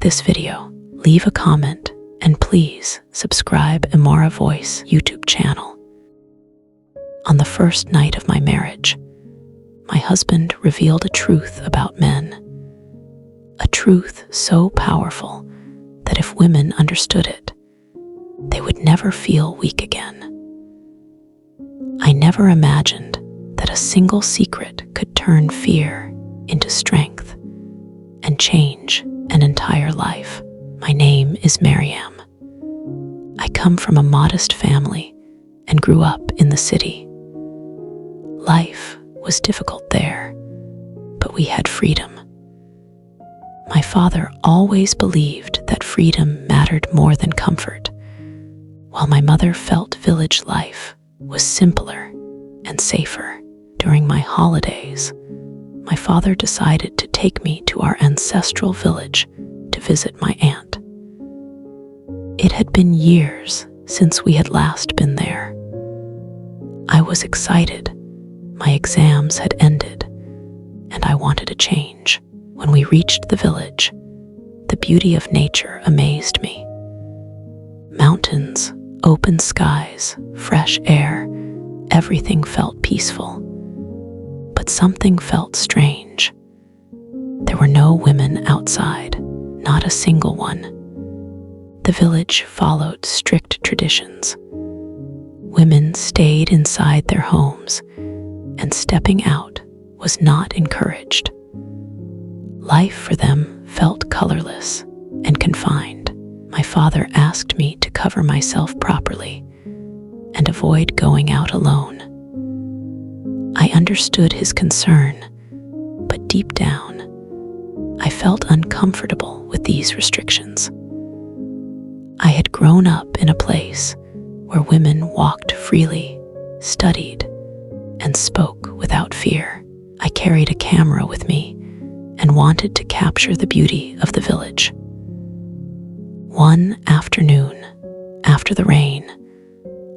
this video, leave a comment, and please subscribe Emora Voice YouTube channel. On the first night of my marriage, my husband revealed a truth about men. A truth so powerful that if women understood it, they would never feel weak again. I never imagined that a single secret could turn fear into strength and change an entire life. My name is Maryam. I come from a modest family and grew up in the city. Life was difficult there, but we had freedom. My father always believed that freedom mattered more than comfort, while my mother felt village life was simpler and safer. During my holidays, my father decided to take me to our ancestral village to visit my aunt. It had been years since we had last been there. I was excited. My exams had ended, and I wanted a change. When we reached the village, the beauty of nature amazed me. Mountains, open skies, fresh air, everything felt peaceful. But something felt strange. There were no women outside, not a single one. The village followed strict traditions. Women stayed inside their homes, and stepping out was not encouraged. Life for them felt colorless and confined. My father asked me to cover myself properly and avoid going out alone. I understood his concern, but deep down, I felt uncomfortable with these restrictions. I had grown up in a place where women walked freely, studied, and spoke without fear. I carried a camera with me and wanted to capture the beauty of the village. One afternoon, after the rain,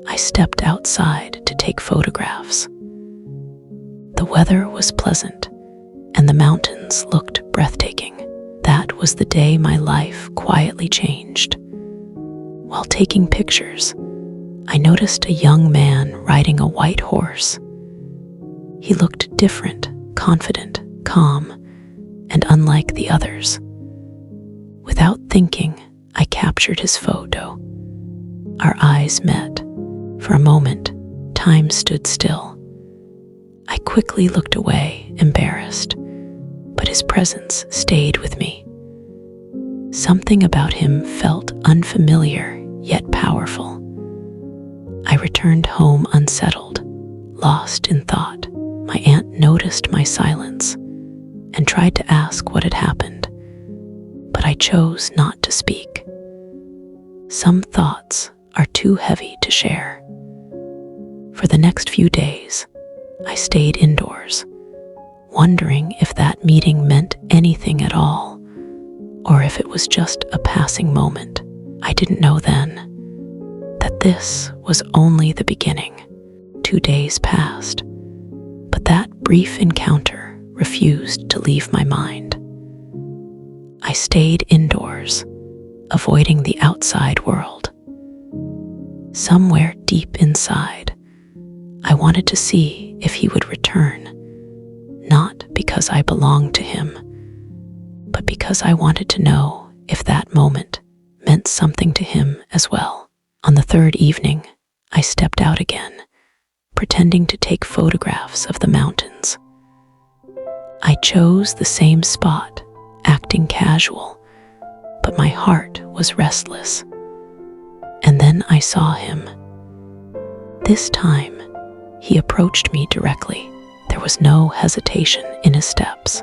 I stepped outside to take photographs. The weather was pleasant, and the mountains looked breathtaking. That was the day my life quietly changed. While taking pictures, I noticed a young man riding a white horse. He looked different, confident, calm, and unlike the others. Without thinking, I captured his photo. Our eyes met. For a moment, time stood still. I quickly looked away, embarrassed, but his presence stayed with me. Something about him felt unfamiliar yet powerful. I returned home unsettled, lost in thought. My aunt noticed my silence and tried to ask what had happened, but I chose not to speak. Some thoughts are too heavy to share. For the next few days, I stayed indoors, wondering if that meeting meant anything at all, or if it was just a passing moment. I didn't know then that this was only the beginning. 2 days passed, but that brief encounter refused to leave my mind. I stayed indoors, avoiding the outside world. Somewhere deep inside, I wanted to see if he would return, not because I belonged to him, but because I wanted to know if that moment meant something to him as well. On the third evening, I stepped out again, pretending to take photographs of the mountains. I chose the same spot, acting casual, but my heart was restless. And then I saw him. This time, he approached me directly. There was no hesitation in his steps,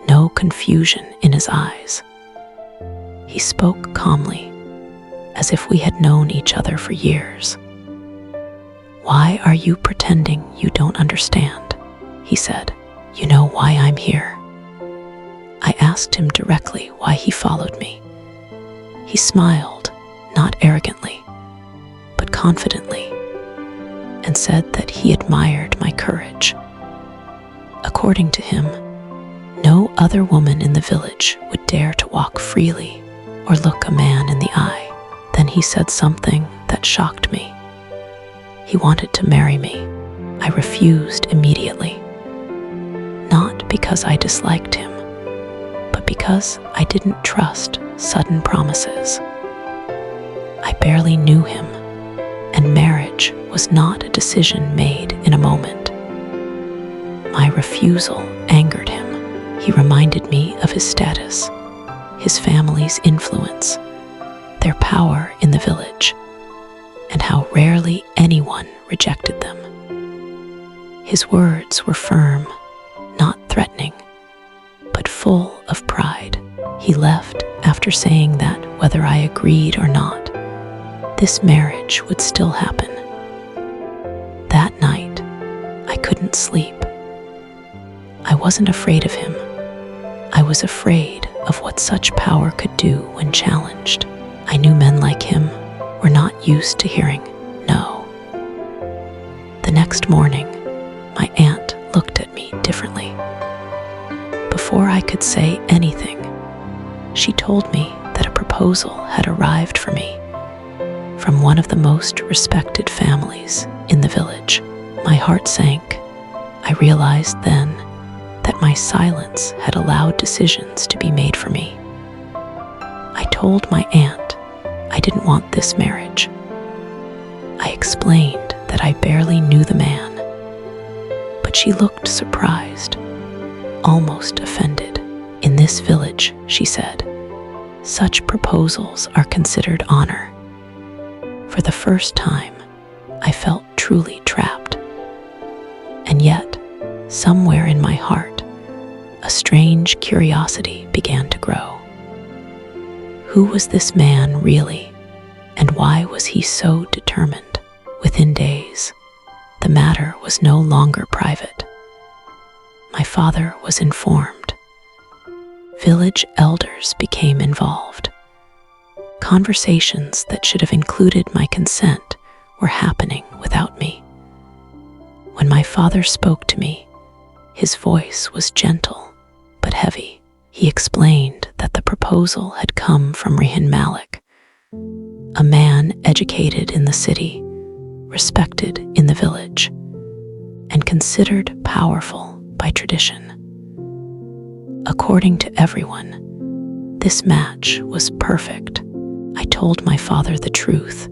no confusion in his eyes. He spoke calmly, as if we had known each other for years. "Why are you pretending you don't understand?" he said. "You know why I'm here." I asked him directly why he followed me. He smiled, not arrogantly, but confidently, and said that he admired my courage. According to him, No other woman in the village would dare to walk freely or look a man in the eye. Then he said something that shocked me. He wanted to marry me. I refused immediately. Not because I disliked him, but because I didn't trust sudden promises. I barely knew him, and marriage was not a decision made in a moment. My refusal angered him. He reminded me of his status, his family's influence, their power in the village, and how rarely anyone rejected them. His words were firm, not threatening, but full of pride. He left after saying that whether I agreed or not, this marriage would still happen. That night, I couldn't sleep. I wasn't afraid of him. I was afraid of what such power could do when challenged. I knew men like him were not used to hearing no. The next morning, my aunt looked at me differently. Before I could say anything, she told me that a proposal had arrived for me from one of the most respected families in the village. My heart sank. I realized then that my silence had allowed decisions to be made for me. I told my aunt I didn't want this marriage. I explained that I barely knew the man, but she looked surprised, almost offended. In this village, she said, such proposals are considered honor. For the first time, I felt truly trapped. And yet, somewhere in my heart, a strange curiosity began to grow. Who was this man really, and why was he so determined? Within days, the matter was no longer private. My father was informed. Village elders became involved. Conversations that should have included my consent were happening without me. When my father spoke to me, his voice was gentle but heavy. He explained that the proposal had come from Rihan Malik, a man educated in the city, respected in the village, and considered powerful by tradition. According to everyone, this match was perfect. I told my father the truth,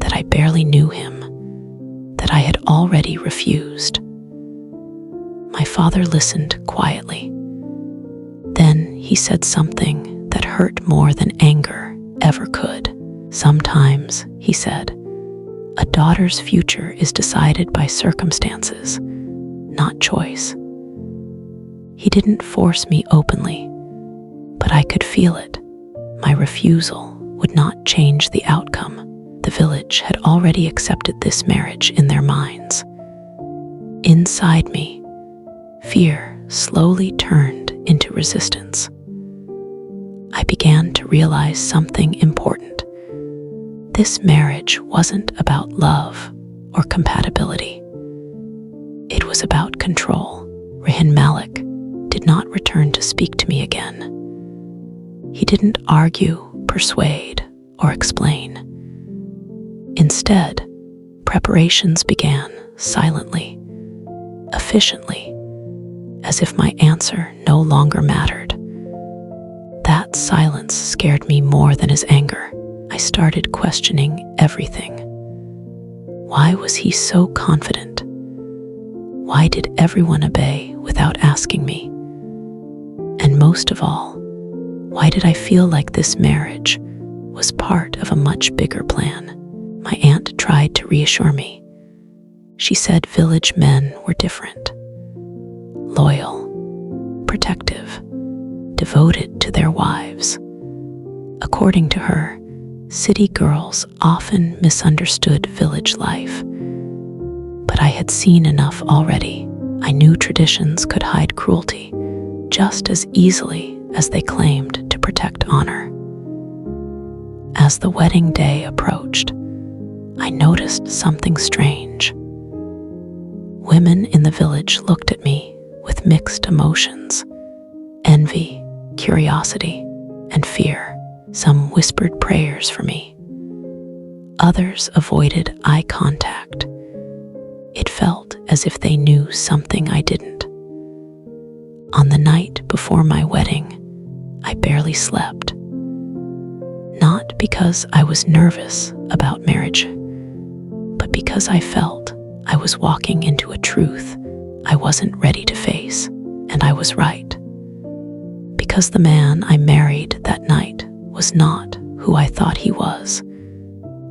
that I barely knew him, that I had already refused. My father listened quietly. Then he said something that hurt more than anger ever could. Sometimes, he said, a daughter's future is decided by circumstances, not choice. He didn't force me openly, but I could feel it. My refusal would not change the outcome. The village had already accepted this marriage in their minds. Inside me, fear slowly turned into resistance. I began to realize something important. This marriage wasn't about love or compatibility. It was about control. Rihan Malik did not return to speak to me again. He didn't argue, persuade, or explain. Instead, preparations began silently, efficiently, as if my answer no longer mattered. That silence scared me more than his anger. I started questioning everything. Why was he so confident? Why did everyone obey without asking me? And most of all, why did I feel like this marriage was part of a much bigger plan? My aunt tried to reassure me. She said village men were different. Loyal, protective, devoted to their wives. According to her, city girls often misunderstood village life. But I had seen enough already. I knew traditions could hide cruelty just as easily as they claimed to protect honor. As the wedding day approached, I noticed something strange. Women in the village looked at me with mixed emotions. envy, curiosity, and fear. Some whispered prayers for me. Others avoided eye contact. It felt as if they knew something I didn't. On the night before my wedding, I barely slept. Not because I was nervous about marriage, but because I felt I was walking into a truth I wasn't ready to face, and I was right. Because the man I married that night was not who I thought he was,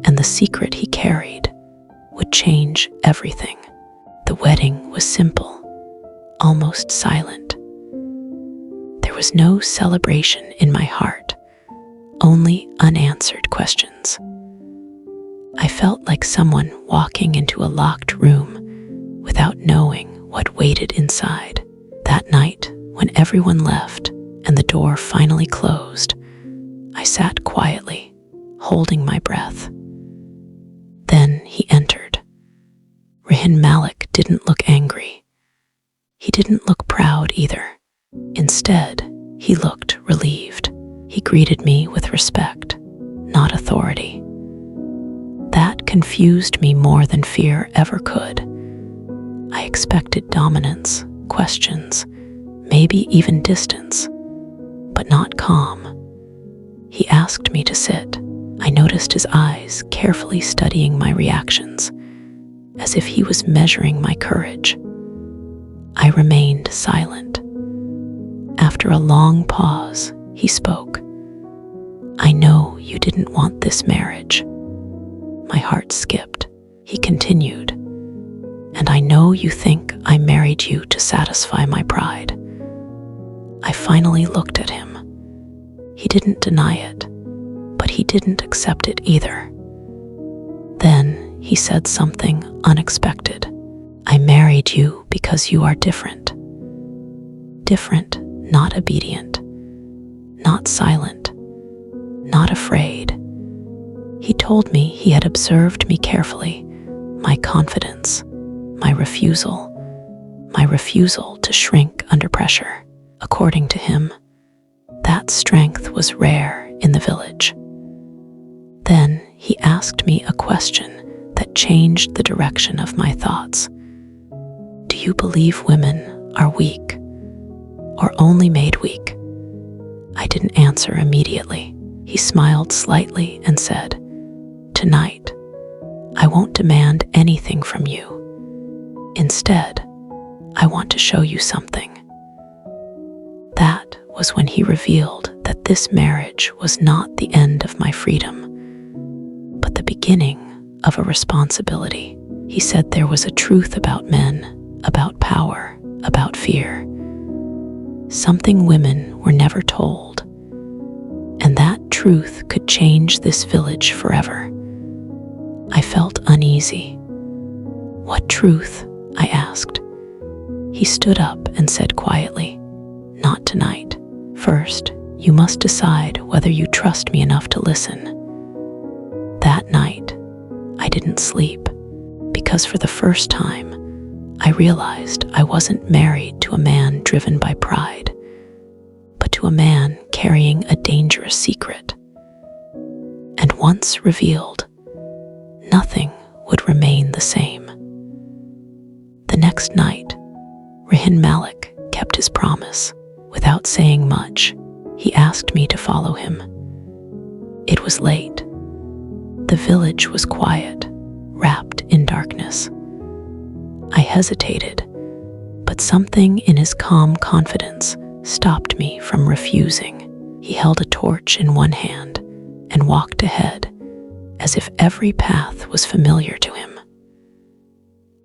and the secret he carried would change everything. The wedding was simple, almost silent. There was no celebration in my heart, only unanswered questions. I felt like someone walking into a locked room without knowing what waited inside. That night, when everyone left and the door finally closed, I sat quietly, holding my breath. Then he entered. Rehan Malik didn't look angry. He didn't look proud either. Instead, he looked relieved. He greeted me with respect, not authority. That confused me more than fear ever could. I expected dominance, questions, maybe even distance, but not calm. He asked me to sit. I noticed his eyes carefully studying my reactions, as if he was measuring my courage. I remained silent. After a long pause, he spoke. "I know you didn't want this marriage." My heart skipped. He continued, "And I know you think I married you to satisfy my pride." I finally looked at him. He didn't deny it, but he didn't accept it either. Then he said something unexpected. "I married you because you are different." Different, not obedient, not silent, not afraid. He told me he had observed me carefully, my confidence, my refusal to shrink under pressure. According to him, that strength was rare in the village. Then he asked me a question that changed the direction of my thoughts. "Do you believe women are weak, or only made weak?" I didn't answer immediately. He smiled slightly and said, "Tonight, I won't demand anything from you. Instead, I want to show you something." That was when he revealed that this marriage was not the end of my freedom, but the beginning of a responsibility. He said there was a truth about men, about power, about fear. Something women were never told, and that truth could change this village forever. I felt uneasy. "What truth?" I asked. He stood up and said quietly, "Not tonight. First, you must decide whether you trust me enough to listen." That night, I didn't sleep, because for the first time, I realized I wasn't married to a man driven by pride, but to a man carrying a dangerous secret. And once revealed, nothing would remain the same. The next night, Rehan Malik kept his promise. Without saying much, he asked me to follow him. It was late. The village was quiet, wrapped in darkness. I hesitated, but something in his calm confidence stopped me from refusing. He held a torch in one hand and walked ahead, as if every path was familiar to him.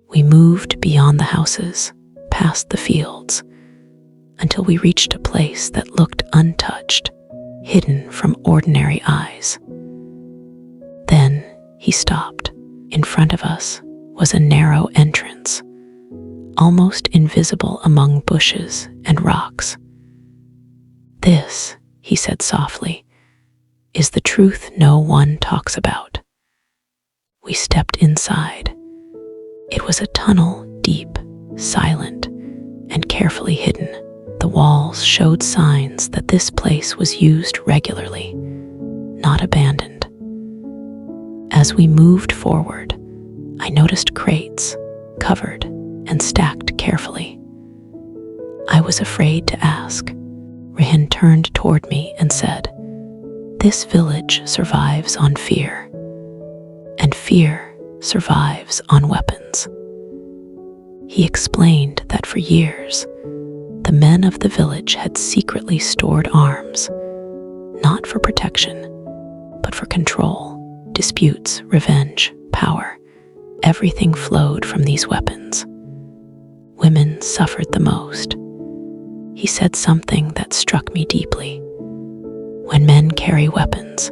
We moved beyond the houses, past the fields, until we reached a place that looked untouched, hidden from ordinary eyes. Then he stopped. In front of us was a narrow entrance, almost invisible among bushes and rocks. "This," he said softly, "is the truth no one talks about." We stepped inside. It was a tunnel, deep, silent, and carefully hidden. The walls showed signs that this place was used regularly, not abandoned. As we moved forward, I noticed crates, covered and stacked carefully. I was afraid to ask. Rihin turned toward me and said, "This village survives on fear, and fear survives on weapons." He explained that for years, the men of the village had secretly stored arms, not for protection, but for control, disputes, revenge, power. Everything flowed from these weapons. Women suffered the most. He said something that struck me deeply. When men carry weapons,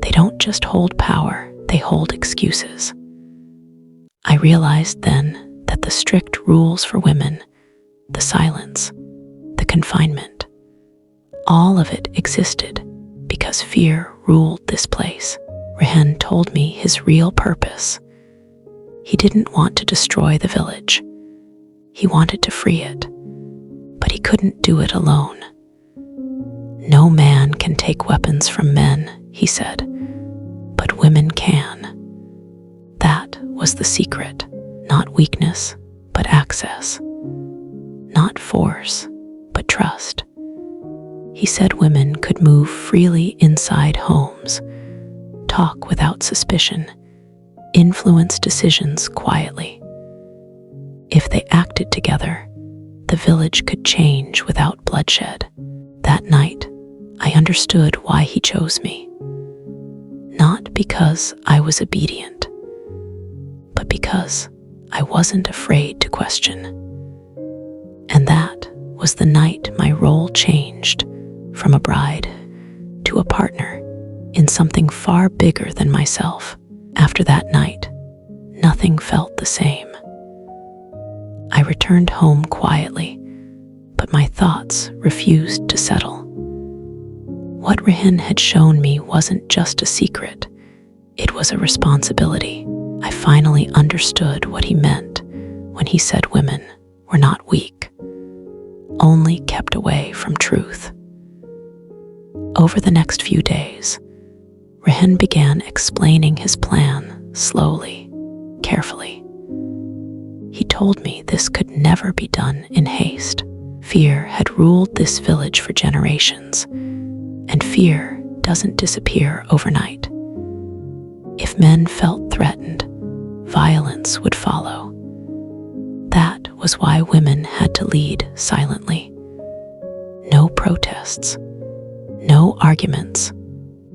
they don't just hold power, they hold excuses. I realized then that the strict rules for women, the silence, the confinement, all of it existed because fear ruled this place. Rihin told me his real purpose. He didn't want to destroy the village. He wanted to free it, but he couldn't do it alone. No man can take weapons from men, he said, but women can. That was the secret, not weakness, but access. Not force, but trust. He said women could move freely inside homes, talk without suspicion, influence decisions quietly. If they acted together, the village could change without bloodshed. That night, I understood why he chose me. Not because I was obedient, but because I wasn't afraid to question. And that was the night my role changed from a bride to a partner in something far bigger than myself. After that night, nothing felt the same. I returned home quietly, but my thoughts refused to settle. What Rihin had shown me wasn't just a secret, it was a responsibility. I finally understood what he meant when he said women were not weak, only kept away from truth. Over the next few days, Rihin began explaining his plan slowly, carefully. He told me this could never be done in haste. Fear had ruled this village for generations, and fear doesn't disappear overnight. If men felt threatened, violence would follow. That was why women had to lead silently. No protests, no arguments,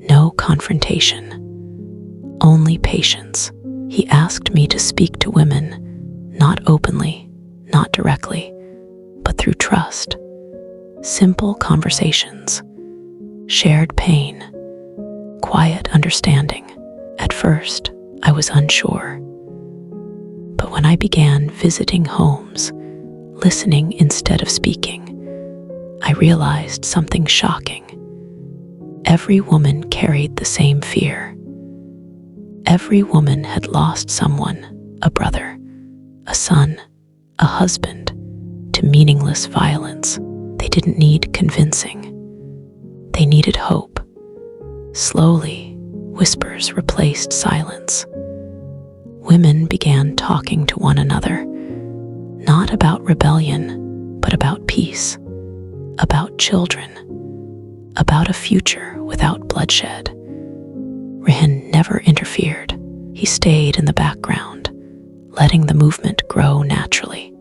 no confrontation, only patience. He asked me to speak to women, not openly, not directly, but through trust. Simple conversations, shared pain, quiet understanding. At first, I was unsure. But when I began visiting homes, listening instead of speaking, I realized something shocking. Every woman carried the same fear. Every woman had lost someone, a brother, a son, a husband, to meaningless violence. They didn't need convincing. They needed hope. Slowly, whispers replaced silence. Women began talking to one another, not about rebellion, but about peace, about children, about a future without bloodshed. Rihin never interfered. He stayed in the background, letting the movement grow naturally.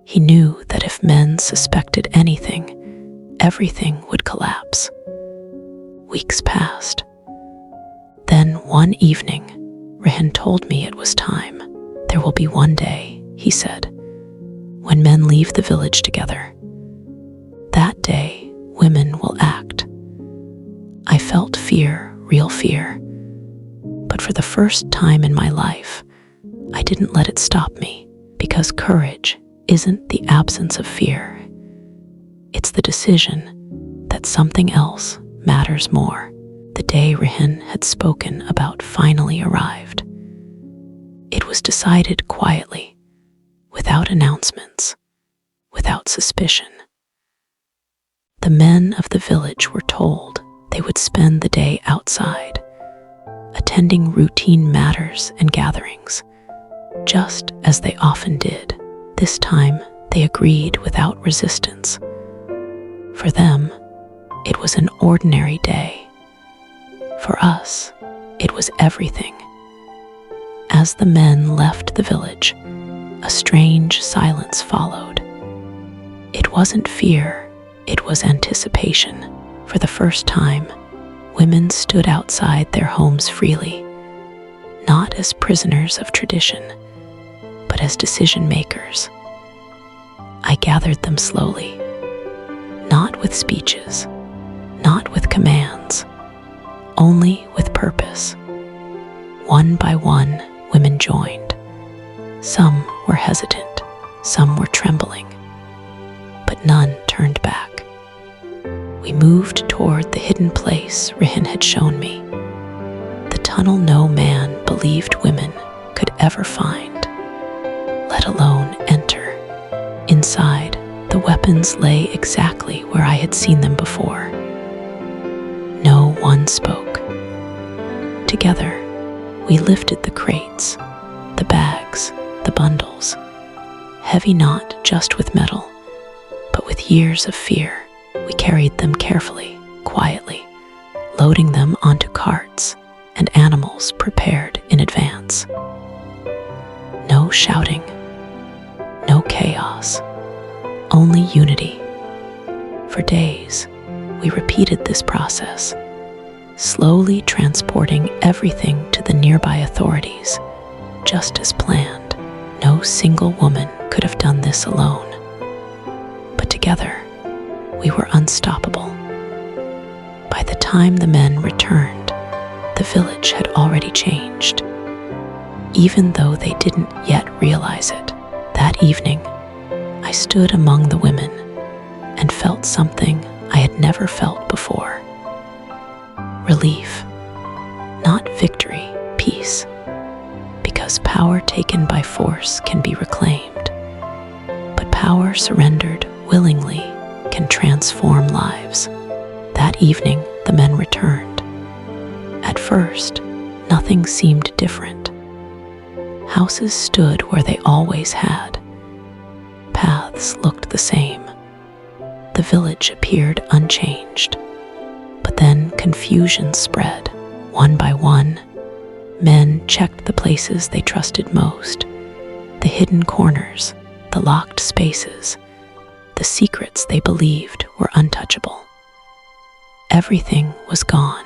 He knew that if men suspected anything, everything would collapse. Weeks passed. Then one evening, Rihin told me it was time. There will be one day, he said, when men leave the village together. That day, women will act. I felt fear, real fear. But for the first time in my life, I didn't let it stop me, because courage isn't the absence of fear. It's the decision that something else matters more. The day Rihin had spoken about finally arrived. It was decided quietly, without announcements, without suspicion. The men of the village were told they would spend the day outside, attending routine matters and gatherings, just as they often did. This time, they agreed without resistance. For them, it was an ordinary day. For us, it was everything. As the men left the village, a strange silence followed. It wasn't fear, it was anticipation. For the first time, women stood outside their homes freely, not as prisoners of tradition, but as decision makers. I gathered them slowly, not with speeches, not with commands, only with purpose. One by one, women joined. Some were hesitant, some were trembling, but none turned back. We moved toward the hidden place Rihin had shown me, the tunnel no man believed women could ever find, let alone enter. Inside, the weapons lay exactly where I had seen them before. No one spoke. Together, we lifted the crates, the bags, the bundles, heavy not just with metal, but with years of fear. We carried them carefully, quietly, loading them onto carts and animals prepared in advance. No shouting, no chaos, only unity. For days, we repeated this process, slowly transporting everything to the nearby authorities, just as planned. No single woman could have done this alone. But together, we were unstoppable. By the time the men returned, the village had already changed. Even though they didn't yet realize it, that evening, I stood among the women and felt something I had never felt before. Relief, not victory, peace. Because power taken by force can be reclaimed, but power surrendered willingly can transform lives. That evening, the men returned. At first, nothing seemed different. Houses stood where they always had. Paths looked the same. The village appeared unchanged. But then confusion spread. One by one, men checked the places they trusted most, the hidden corners, the locked spaces, the secrets they believed were untouchable. Everything was gone.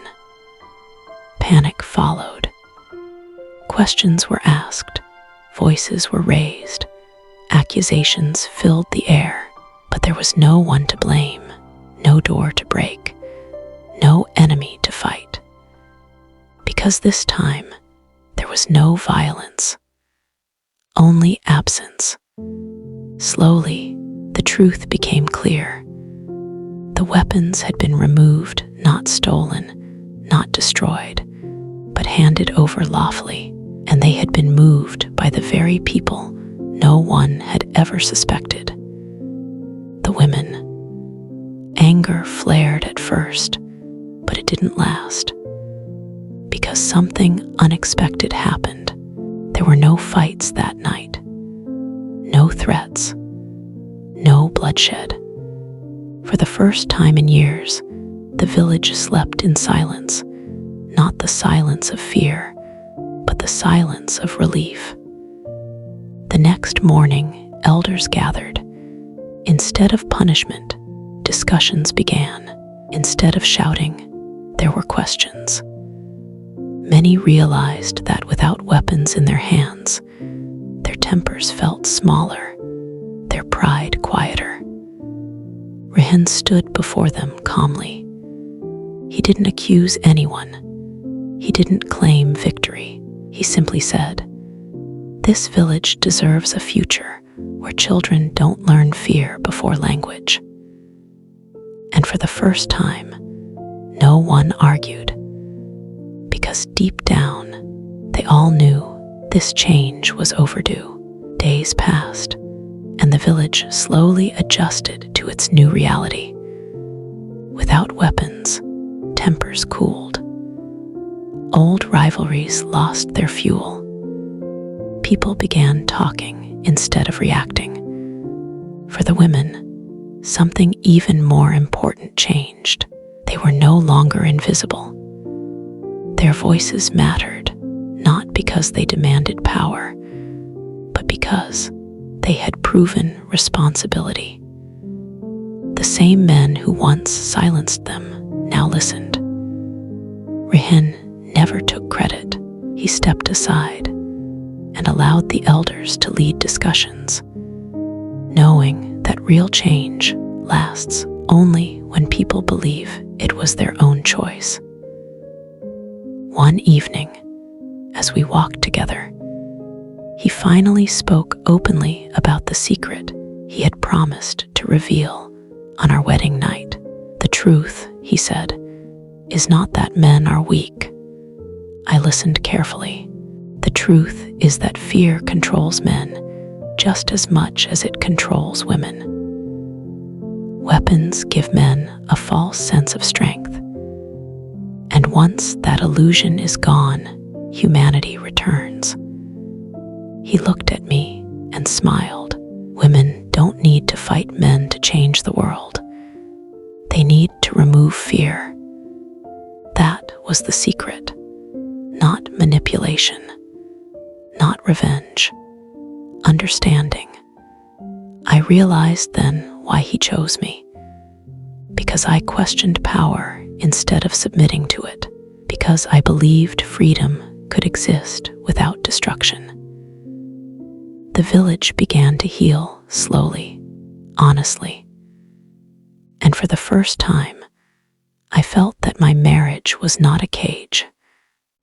Panic followed. Questions were asked, voices were raised, accusations filled the air, but there was no one to blame, no door to break, no enemy to fight. Because this time, there was no violence, only absence. Slowly, the truth became clear. The weapons had been removed, not stolen, not destroyed, but handed over lawfully, and they had been moved by the very people no one had ever suspected. The women. Anger flared at first, but it didn't last. Because something unexpected happened. There were no fights that night, no threats, no bloodshed. For the first time in years, the village slept in silence, not the silence of fear, but the silence of relief. The next morning, elders gathered. Instead of punishment, discussions began. Instead of shouting, there were questions. Many realized that without weapons in their hands, their tempers felt smaller, their pride quieter. Rihin stood before them calmly. He didn't accuse anyone. He didn't claim victory. He simply said, "This village deserves a future where children don't learn fear before language." And for the first time, no one argued. Because deep down, they all knew this change was overdue. Days passed, and the village slowly adjusted to its new reality. Without weapons, tempers cooled. Old rivalries lost their fuel. People began talking instead of reacting. For the women, something even more important changed. They were no longer invisible. Their voices mattered, not because they demanded power, but because they had proven responsibility. The same men who once silenced them now listened. Rihin never took credit. He stepped aside and allowed the elders to lead discussions, knowing that real change lasts only when people believe it was their own choice. One evening, as we walked together, he finally spoke openly about the secret he had promised to reveal on our wedding night. The truth, he said, is not that men are weak. I listened carefully. The truth is that fear controls men just as much as it controls women. Weapons give men a false sense of strength. And once that illusion is gone, humanity returns. He looked at me and smiled. Women don't need to fight men to change the world. They need to remove fear. That was the secret. Not manipulation, not revenge, understanding. I realized then why he chose me. Because I questioned power instead of submitting to it. Because I believed freedom could exist without destruction. The village began to heal slowly, honestly. And for the first time, I felt that my marriage was not a cage,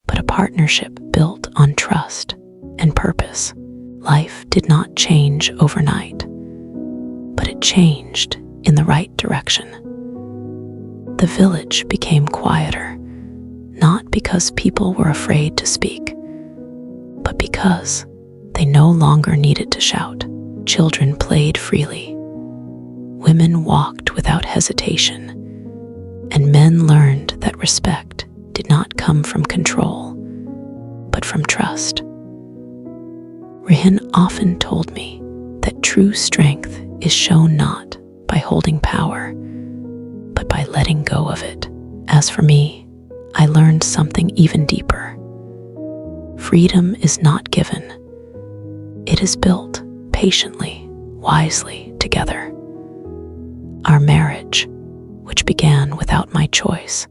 but a partnership built on trust and purpose. Life did not change overnight, but it changed in the right direction. The village became quieter, not because people were afraid to speak, but because they no longer needed to shout. Children played freely. Women walked without hesitation, and men learned that respect did not come from control, but from trust. Rihin often told me that true strength is shown not by holding power, but by letting go of it. As for me, I learned something even deeper. Freedom is not given. It is built patiently, wisely together. Our marriage, which began without my choice,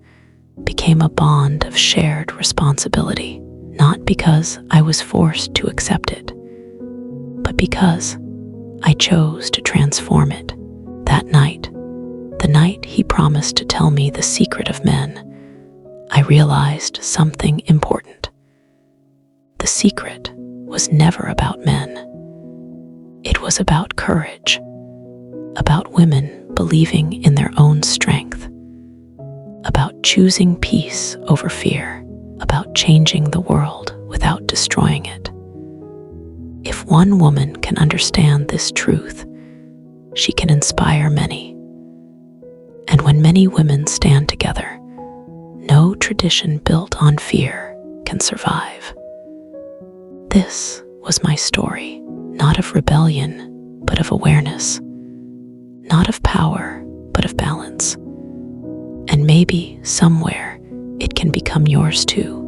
became a bond of shared responsibility, not because I was forced to accept it, but because I chose to transform it. That night, the night he promised to tell me the secret of men, I realized something important. The secret was never about men. It was about courage, about women believing in their own strength, about choosing peace over fear, about changing the world without destroying it. If one woman can understand this truth, she can inspire many. And when many women stand together, no tradition built on fear can survive. This was my story, not of rebellion, but of awareness, not of power, but of balance. And maybe somewhere it can become yours too.